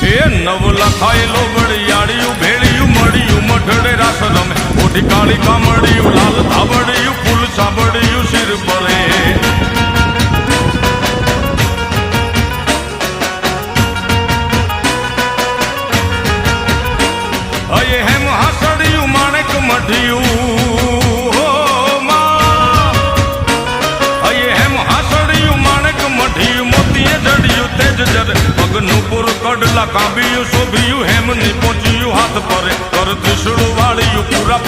એ નવ લખાયેલો વડિયાળિયું ભેળિયું મળ્યું મઢડે રાસ રમે ઓઢી કાળી કામડિયું લાલ ધાબડિયું ફૂલ સાબડિયું શિર પરે અયે હેમ હાસડિયું માણેક મઢિયું પગનું પુર કડલા કાંબિયું શોભિયું હેમની પહોંચ્યું હાથ પરે કર ત્રિશુળ વાળિયું પૂરા